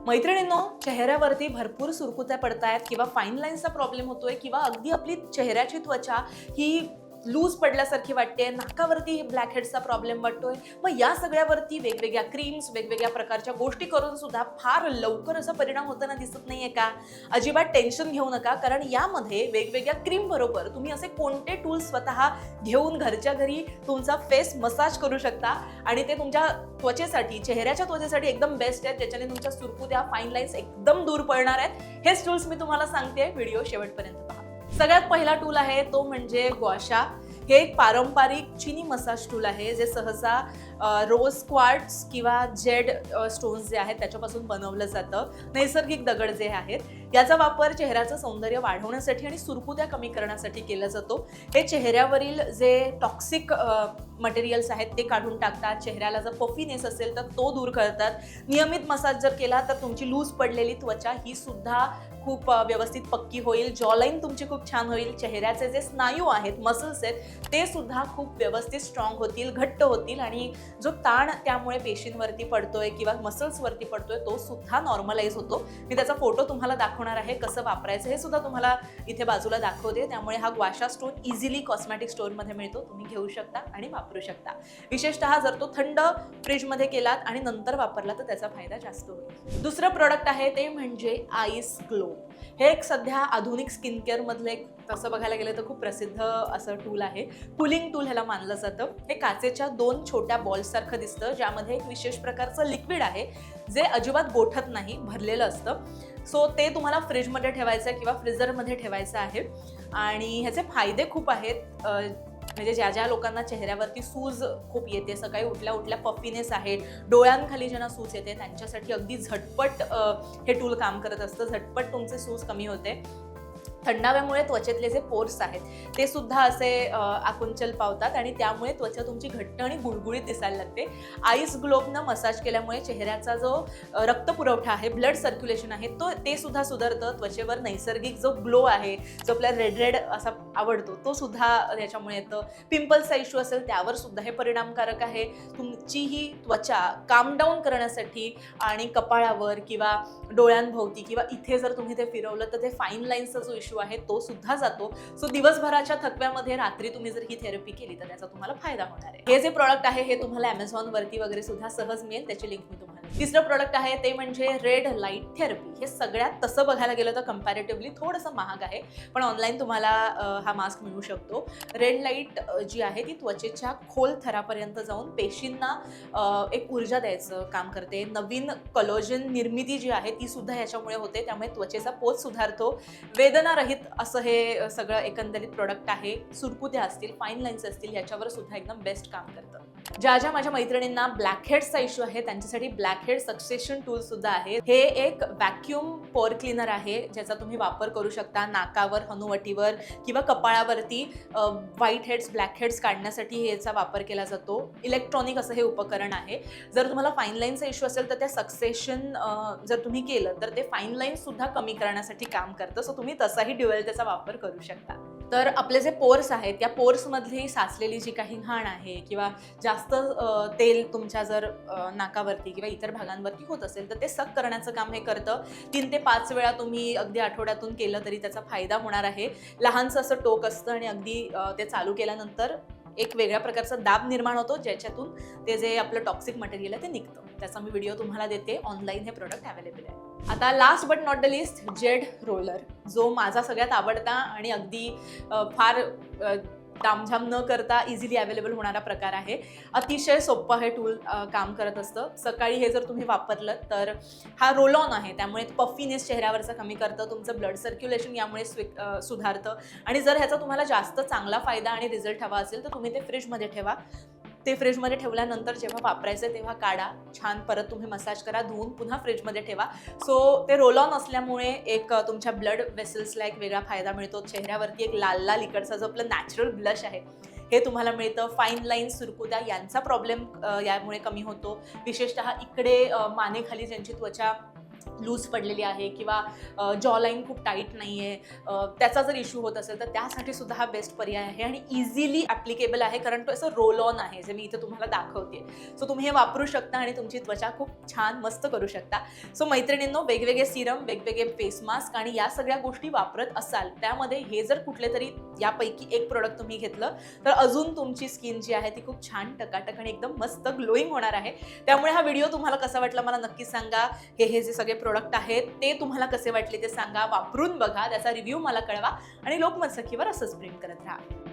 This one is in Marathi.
मैत्रिणींनो, चेहऱ्यावरती भरपूर सुरकुत्या पडतायत किंवा फाईन लाईन्सचा प्रॉब्लेम होतोय किंवा अगदी आपली चेहऱ्याची त्वचा ही लूज पडल्यासारखी वाटते, नाकावरती ब्लॅक हेड्सचा प्रॉब्लेम वाटतोय. मग या सगळ्यावरती वेगवेगळ्या क्रीम्स, वेगवेगळ्या प्रकारच्या गोष्टी करून सुद्धा फार लवकर असा परिणाम होताना दिसत नाहीये का? अजिबात टेन्शन घेऊ नका, कारण यामध्ये वेगवेगळ्या क्रीम बरोबर तुम्ही असे कोणते टूल्स स्वतः घेऊन घरच्या घरी तुमचा फेस मसाज करू शकता आणि ते तुमच्या त्वचेसाठी, चेहऱ्याच्या त्वचेसाठी एकदम बेस्ट आहेत, ज्याच्याने तुमच्या सुरकुत्या, फाईन लाईन्स एकदम दूर पडणार आहेत. हेच टूल्स मी तुम्हाला सांगते, व्हिडिओ शेवटपर्यंत पहा. सगळ्यात पहिला टूल आहे तो म्हणजे ग्वाशा. हे एक पारंपरिक चीनी मसाज टूल आहे, जे सहसा रोज क्वार्ट्स किंवा जेड स्टोन्स जे आहेत त्याच्यापासून बनवलं जातं. नैसर्गिक दगड जे आहेत याचा वापर चेहऱ्याचं सौंदर्य वाढवण्यासाठी आणि सुरकुत्या कमी करण्यासाठी केला जातो. हे चेहऱ्यावरील जे टॉक्सिक मटेरियल्स आहेत ते काढून टाकतात. चेहऱ्याला जर पफीनेस असेल तर तो दूर करतात. नियमित मसाज जर केला तर तुमची लूज पडलेली त्वचा ही सुद्धा खूप व्यवस्थित पक्की होईल. जॉलाईन तुमची खूप छान होईल. चेहऱ्याचे जे स्नायू आहेत, मसल्स आहेत, ते सुद्धा खूप व्यवस्थित स्ट्रॉंग होतील, घट्ट होतील आणि जो ताण त्यामुळे पेशींवरती पडतोय किंवा मसल्सवरती पडतोय तो सुद्धा नॉर्मलाइज होतो. मी त्याचा फोटो तुम्हाला दाखवणार आहे, कसं वापरायचं हे सुद्धा तुम्हाला इथे बाजूला दाखवते. त्यामुळे हा ग्वाशा स्टोन इझिली कॉस्मॅटिक स्टोअरमध्ये मिळतो, तुम्ही घेऊ शकता आणि वापरू शकता. विशेषतः जर तो थंड फ्रीजमध्ये केलात आणि नंतर वापरला तर त्याचा फायदा जास्त होईल. दुसरं प्रोडक्ट आहे ते म्हणजे आईस ग्लो. हे एक सध्या आधुनिक स्किन केअर मधलं एक, तसं बघायला गेलं तर खूप प्रसिद्ध असं टूल आहे. कूलिंग टूल ह्याला मानलं जातं. हे काचेच्या 2 छोट्या बॉल्स सारखं दिसतं, ज्यामध्ये एक विशेष प्रकारचं लिक्विड आहे जे अजिबात गोठत नाही, भरलेलं असतं. सो ते तुम्हाला फ्रीजमध्ये ठेवायचं आहे किंवा फ्रीझरमध्ये ठेवायचं आहे. आणि ह्याचे फायदे खूप आहेत. म्हणजे ज्या ज्या लोकांना चेहऱ्यावरती सूज खूप येते, सकाळी उठल्या उठल्या पफीनेस आहे, डोळ्यांखाली ज्यांना सूज येते, त्यांच्यासाठी अगदी झटपट हे टूल काम करत असतं. झटपट तुमचे सूज कमी होते. थंडाव्यामुळे त्वचेतले जे पोर्स आहेत ते सुद्धा असे आकुंचन पावतात आणि त्यामुळे त्वचा तुमची घट्ट आणि गुळगुळीत दिसायला लागते. आईस ग्लोबनं मसाज केल्यामुळे चेहऱ्याचा जो रक्तपुरवठा आहे, ब्लड सर्क्युलेशन आहे, ते सुद्धा सुधारतं. त्वचेवर नैसर्गिक जो ग्लो आहे, जो आपल्याला रेड रेड असा आवडतो, तो सुद्धा याच्यामुळे येतं. पिंपल्सचा इश्यू असेल त्यावर सुद्धा हे परिणामकारक आहे. तुमची ही त्वचा काम डाऊन करण्यासाठी आणि कपाळावर किंवा डोळ्यांभोवती किंवा इथे जर तुम्ही ते फिरवलं तर ते फाईन लाईन्सचा जो इश्यू आहे तो सुद्धा जातो. सो दिवसभराच्या थकव्यामध्ये रात्री तुम्ही जर ही थेरपी केली तर त्याचा तुम्हाला फायदा होणार आहे. हे जे प्रॉडक्ट आहे हे तुम्हाला Amazon वरती वगैरे सुद्धा सहज मिळेल, त्याची लिंक मी तुम्हाला. तिसरं प्रॉडक्ट आहे ते म्हणजे रेड लाईट थेरपी. हे सगळ्यात तसं बघायला गेलं तर कंपॅरेटिव्हली थोडंसं महाग आहे, पण ऑनलाईन तुम्हाला हा मास्क मिळू शकतो. रेड लाईट जी आहे ती त्वचेच्या खोल थरापर्यंत जाऊन पेशींना एक ऊर्जा द्यायचं काम करते. नवीन कोलॅजन निर्मिती जी आहे ती सुद्धा याच्यामुळे होते, त्यामुळे त्वचेचा पोत सुधारतो. वेदनारहित असं हे सगळं एकंदरीत प्रोडक्ट आहे. सुरकुत्या असतील, फाईन लाईन्स असतील, याच्यावर सुद्धा एकदम बेस्ट काम करतं. ज्या ज्या माझ्या मैत्रिणींना ब्लॅक हेड्सचा इश्यू आहे त्यांच्यासाठी ब्लॅक हेड सक्सेशन टूल सुद्धा आहे. हे एक व्हॅक्यूम पोर क्लीनर आहे, ज्याचा तुम्ही वापर करू शकता नाकावर, हनुवटीवर किंवा कपाळावरती व्हाईट हेड्स, ब्लॅक हेड्स काढण्यासाठी याचा वापर केला जातो. इलेक्ट्रॉनिक असं हे उपकरण आहे. जर तुम्हाला फाईन लाईनचा इश्यू असेल तर त्या सक्सेशन जर तुम्ही केलं तर ते फाईन लाईन्स सुद्धा कमी करण्यासाठी काम करतं. सो तुम्ही तसाही ड्युएल त्याचा वापर करू शकता. तर आपले जे पोर्स आहेत त्या पोर्समधली साचलेली जी काही घाण आहे किंवा जास्त तेल तुमच्या जर नाकावरती किंवा इतर भागांवरती होत असेल तर ते सक करण्याचं काम हे करतं. 3 ते 5 वेळा तुम्ही अगदी आठवड्यातून केलं तरी त्याचा फायदा होणार आहे. लहानसं असं टोक असतं आणि अगदी ते चालू केल्यानंतर एक वेगळ्या प्रकारचा दाब निर्माण होतो, ज्याच्यातून ते जे आपलं टॉक्सिक मटेरियल आहे ते निघतं. त्याचा मी व्हिडिओ तुम्हाला देते. ऑनलाईन हे प्रोडक्ट अवेलेबल आहे. आता last but not the list, Z roller, जो माझा सगळ्यात आवडता आणि अगदी फार तामझाम न करता इझिली अवेलेबल होणारा प्रकार आहे. अतिशय सोपं हे टूल काम करत असतं. सकाळी हे जर तुम्ही वापरलं तर हा रोल ऑन आहे, त्यामुळे पफीनेस चेहऱ्यावरचा कमी करतं. तुमचं ब्लड सर्क्युलेशन यामुळे सुधारतं. आणि जर ह्याचा तुम्हाला जास्त चांगला फायदा आणि रिझल्ट हवा असेल तर तुम्ही ते फ्रीजमध्ये ठेवा. ते फ्रीजमध्ये ठेवल्यानंतर जेव्हा वापरायचं तेव्हा काढा, छान परत तुम्ही मसाज करा, धुवून पुन्हा फ्रीजमध्ये ठेवा. सो ते रोल ऑन असल्यामुळे एक तुमच्या ब्लड वेसल्सला एक वेगळा फायदा मिळतो. चेहऱ्यावरती एक लाल लाल इकडचा जो आपलं नॅचरल ब्लश आहे हे तुम्हाला मिळतं. फाईन लाईन्स, सुरकुत्या यांचा प्रॉब्लेम यामुळे कमी होतो. विशेषतः इकडे मानेखाली ज्यांची त्वचा लूज पडलेली आहे किंवा जॉ लाईन खूप टाईट नाही आहे, त्याचा जर इश्यू होत असेल तर त्यासाठी सुद्धा हा बेस्ट पर्याय आहे आणि इझिली ॲप्लिकेबल आहे, कारण तो असं रोल ऑन आहे जे मी इथे तुम्हाला दाखवते. सो तुम्ही हे वापरू शकता आणि तुमची त्वचा खूप छान मस्त करू शकता. सो मैत्रिणींनो, वेगवेगळे सिरम, वेगवेगळे फेस मास्क आणि या सगळ्या गोष्टी वापरत असाल, त्यामध्ये हे जर कुठले तरी यापैकी एक प्रोडक्ट तुम्ही घेतलं तर अजून तुमची स्किन जी आहे ती खूप छान टकाटक आणि एकदम मस्त ग्लोईंग होणार आहे. त्यामुळे हा व्हिडिओ तुम्हाला कसा वाटला मला नक्की सांगा. हे जे सगळे प्रोडक्ट आहेत ते तुम्हाला कसे वाटले ते सांगा, वापरून बघा, त्याचा रिव्ह्यू मला कळवा आणि लोकमत सखीवर असंच प्रेम करत राहा.